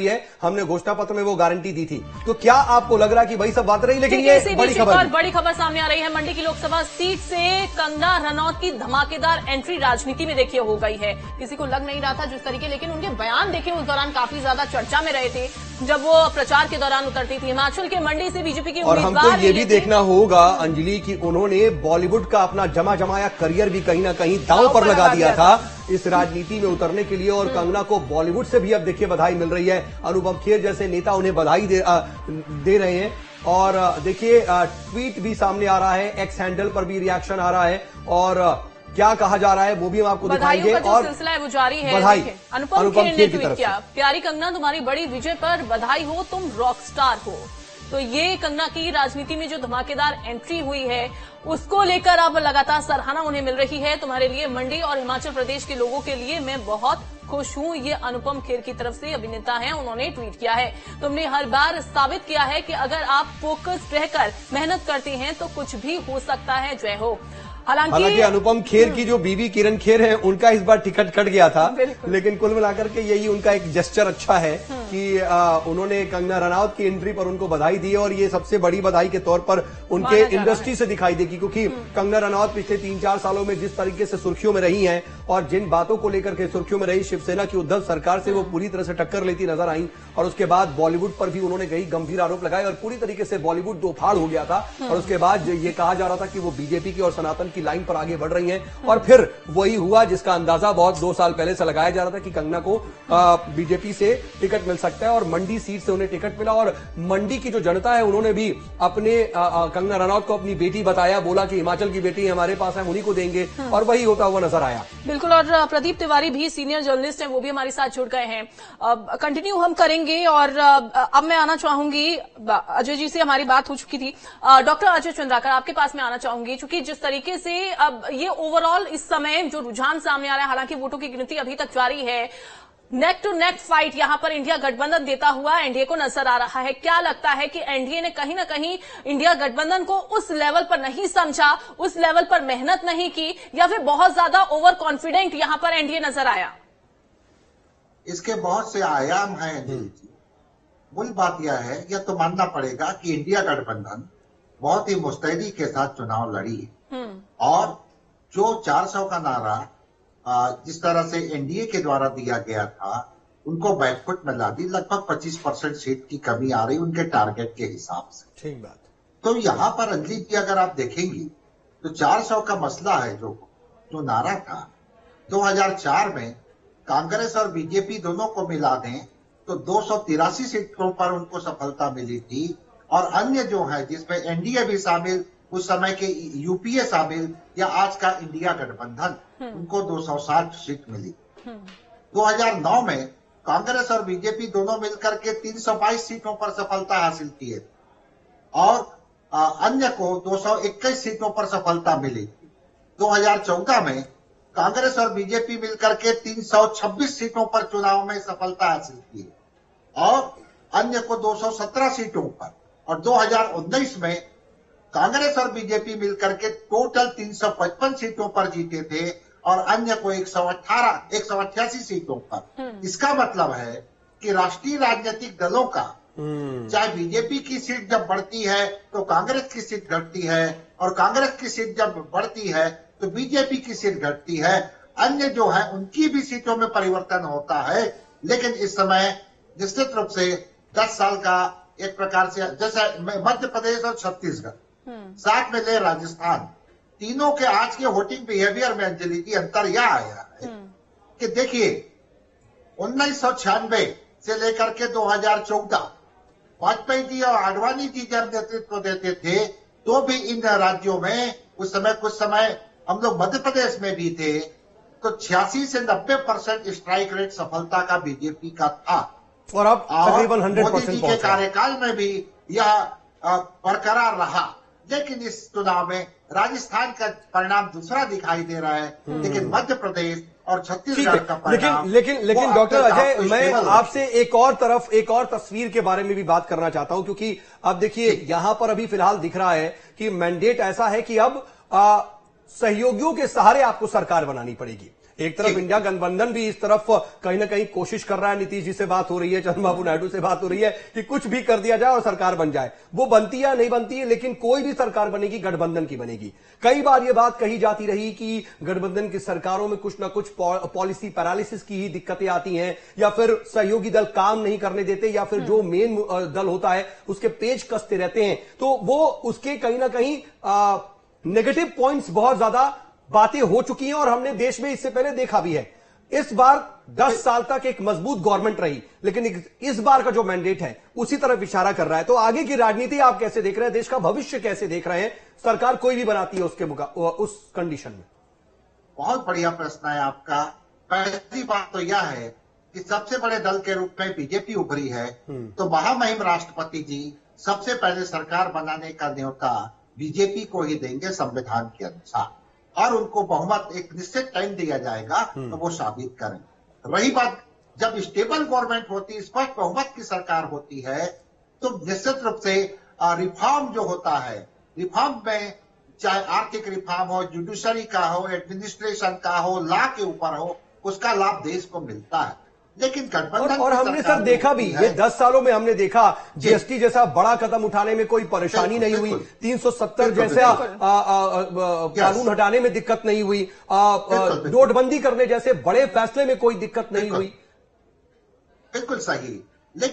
रही है, हमने घोषणा पत्र में वो गारंटी दी थी। तो क्या आपको लग रहा है कि वही सब बात रही? लेकिन ये बड़ी खबर सामने आ रही है। मंडी की लोकसभा सीट से कंगना रनौत की धमाकेदार एंट्री राजनीति में देखिए हो गई है। किसी को लग नहीं रहा था जिस तरीके, लेकिन उनके बयान देखिए उस दौरान काफी ज्यादा चर्चा में रहे थे जब वो प्रचार के दौरान उतरती थी। हिमाचल के मंडी से बीजेपी की और हमको ये भी देखना होगा अंजलि कि उन्होंने बॉलीवुड का अपना जमाया करियर भी कहीं ना कहीं दांव पर लगा दिया था इस राजनीति में उतरने के लिए। और कंगना को बॉलीवुड से भी अब देखिए बधाई मिल रही है। अनुपम खेर जैसे नेता उन्हें बधाई दे रहे हैं। और देखिए ट्वीट भी सामने आ रहा है, एक्स हैंडल पर भी रिएक्शन आ रहा है और क्या कहा जा रहा है वो भी हम आपको दिखाएंगे। और सिलसिला है वो जारी है। बधाई अनुपम खेर ने ट्वीट किया, प्यारी कंगना तुम्हारी बड़ी विजय पर बधाई हो, तुम रॉक स्टार हो। तो ये कंगना की राजनीति में जो धमाकेदार एंट्री हुई है उसको लेकर अब लगातार सराहना उन्हें मिल रही है। तुम्हारे लिए मंडी और हिमाचल प्रदेश के लोगों के लिए मैं बहुत खुश हूं, ये अनुपम खेर की तरफ से अभिनेता हैं, उन्होंने ट्वीट किया है। तुमने हर बार साबित किया है कि अगर आप फोकस्ड रहकर मेहनत करते हैं तो कुछ भी हो सकता है। जय हो। हालांकि अनुपम खेर की जो बीवी किरण खेर है उनका इस बार टिकट कट गया था, लेकिन कुल मिलाकर के यही उनका एक जेस्चर अच्छा है कि उन्होंने कंगना रनौत की एंट्री पर उनको बधाई दी। और ये सबसे बड़ी बधाई के तौर पर उनके इंडस्ट्री से दिखाई देगी, क्योंकि कंगना रनौत पिछले 3-4 सालों में जिस तरीके से सुर्खियों में रही हैं और जिन बातों को लेकर के सुर्खियों में रही शिवसेना की उद्धव सरकार से, वो पूरी तरह से टक्कर लेती नजर आई। और उसके बाद बॉलीवुड पर भी उन्होंने कई गंभीर आरोप लगाए और पूरी तरीके से बॉलीवुड दो फाड़ हो गया था। और उसके बाद ये कहा जा रहा था कि वो बीजेपी की और सनातन की लाइन पर आगे बढ़ रही हैं। और फिर वही हुआ जिसका अंदाजा बहुत 2 साल पहले से लगाया जा रहा था कि कंगना को बीजेपी से टिकट मिल सकता है और मंडी सीट से उन्हें टिकट मिला। और मंडी की जो जनता है उन्होंने भी अपने कंगना रनौत को अपनी बेटी बताया, बोला कि हिमाचल की बेटी हमारे पास है, उन्हीं को देंगे। और वही होता हुआ नजर आया। बिल्कुल। और प्रदीप तिवारी भी सीनियर जर्नलिस्ट हैं, वो भी हमारे साथ जुड़ गए हैं। कंटिन्यू हम करेंगे और अब मैं आना चाहूंगी, अजय जी से हमारी बात हो चुकी थी, डॉक्टर अजय चंद्राकर आपके पास में आना चाहूंगी, क्योंकि जिस तरीके से अब ये ओवरऑल इस समय जो रुझान सामने आ रहा है, हालांकि वोटों की गिनती अभी तक जारी है, नेक टू नेक फाइट यहां पर इंडिया गठबंधन देता हुआ एनडीए को नजर आ रहा है। क्या लगता है कि एनडीए ने कहीं ना कहीं इंडिया गठबंधन को उस लेवल पर नहीं समझा, उस लेवल पर मेहनत नहीं की, या फिर बहुत ज्यादा ओवर कॉन्फिडेंट यहां पर एनडीए नजर आया? इसके बहुत से आयाम हैं। मूल बात यह है, यह तो मानना पड़ेगा कि इंडिया गठबंधन बहुत ही मुस्तैदी के साथ चुनाव लड़ी है और जो 400 का नारा जिस तरह से एनडीए के द्वारा दिया गया था उनको बैकफुट में ला दी। लगभग 25% सीट की कमी आ रही उनके टारगेट के हिसाब से। ठीक बात। तो यहाँ पर अंजलि जी अगर आप देखेंगी तो 400 का मसला है जो नारा था 2004 में कांग्रेस और बीजेपी दोनों को मिला दें तो 283 सीटों पर उनको सफलता मिली थी। और अन्य जो है जिसमें एनडीए भी शामिल, उस समय के यूपीए शामिल या आज का इंडिया गठबंधन, उनको 260 सीट मिली। 2009 में कांग्रेस और बीजेपी दोनों मिलकर के 322 सीटों पर सफलता हासिल किए और अन्य को 221 सीटों पर सफलता मिली। 2014 में कांग्रेस और बीजेपी मिलकर के 326 सीटों पर चुनाव में सफलता हासिल की और अन्य को 217 सीटों पर। और 2019 में कांग्रेस और बीजेपी मिलकर के टोटल 355 सीटों पर जीते थे और अन्य को 188 सीटों पर। इसका मतलब है कि राष्ट्रीय राजनीतिक दलों का चाहे बीजेपी की सीट जब बढ़ती है तो कांग्रेस की सीट घटती है और कांग्रेस की सीट जब बढ़ती है तो बीजेपी की सीट घटती है। अन्य जो है उनकी भी सीटों में परिवर्तन होता है। लेकिन इस समय निश्चित रूप से 10 साल का एक प्रकार से, जैसे मध्य प्रदेश और छत्तीसगढ़ साथ में ले राजस्थान, तीनों के आज के वोटिंग बिहेवियर में अंजलि जी अंतर यह आया है कि देखिए 1996 से लेकर के 2014 वाजपेयी जी और आडवाणी जी जब नेतृत्व देते थे तो भी इन राज्यों में उस समय कुछ समय हम लोग मध्य प्रदेश में भी थे तो 86 से 90% स्ट्राइक रेट सफलता का बीजेपी का था और अब तकरीबन 100% मोदी जी के कार्यकाल में भी यह बरकरार रहा। लेकिन इस चुनाव में राजस्थान का परिणाम दूसरा दिखाई दे रहा है, लेकिन मध्य प्रदेश और छत्तीसगढ़ का परिणाम। लेकिन डॉक्टर अजय, मैं आपसे एक और तस्वीर के बारे में भी बात करना चाहता हूं, क्योंकि अब देखिए यहां पर अभी फिलहाल दिख रहा है कि मैंडेट ऐसा है कि अब सहयोगियों के सहारे आपको सरकार बनानी पड़ेगी। एक तरफ इंडिया गठबंधन भी इस तरफ कहीं ना कहीं कोशिश कर रहा है, नीतीश जी से बात हो रही है, चंद्रबाबू नायडू से बात हो रही है कि कुछ भी कर दिया जाए और सरकार बन जाए। वो बनती है नहीं बनती है, लेकिन कोई भी सरकार बनेगी गठबंधन की बनेगी। कई बार ये बात कही जाती रही कि गठबंधन की सरकारों में कुछ ना कुछ पॉलिसी पैरालिसिस की ही दिक्कतें आती हैं, या फिर सहयोगी दल काम नहीं करने देते, या फिर जो मेन दल होता है उसके पेच कसते रहते हैं। तो वो उसके कहीं ना कहीं नेगेटिव पॉइंट्स बहुत ज्यादा बातें हो चुकी हैं और हमने देश में इससे पहले देखा भी है। इस बार 10 साल तक एक मजबूत गवर्नमेंट रही, लेकिन इस बार का जो मैंडेट है उसी तरफ इशारा कर रहा है। तो आगे की राजनीति आप कैसे देख रहे हैं, देश का भविष्य कैसे देख रहे हैं, सरकार कोई भी बनाती है उस कंडीशन में? बहुत बढ़िया प्रश्न है आपका। पहली बात तो यह है कि सबसे बड़े दल के रूप में बीजेपी उभरी है, तो महामहिम राष्ट्रपति जी सबसे पहले सरकार बनाने का न्योता बीजेपी को ही देंगे संविधान के अनुसार, और उनको बहुमत एक निश्चित टाइम दिया जाएगा तो वो साबित करें। रही बात, जब स्टेबल गवर्नमेंट होती, स्पष्ट बहुमत की सरकार होती है, तो निश्चित रूप से रिफॉर्म जो होता है, रिफॉर्म में चाहे आर्थिक रिफॉर्म हो, जुडिशरी का हो, एडमिनिस्ट्रेशन का हो, लॉ के ऊपर हो, उसका लाभ देश को मिलता है। लेकिन गठबंधन और हमने सर देखा भी, ये 10 सालों में हमने देखा जीएसटी जैसा बड़ा कदम उठाने में कोई परेशानी नहीं हुई, 370 जैसा कानून हटाने में दिक्कत नहीं हुई, नोटबंदी करने जैसे बड़े फैसले में कोई दिक्कत नहीं हुई। बिल्कुल सही।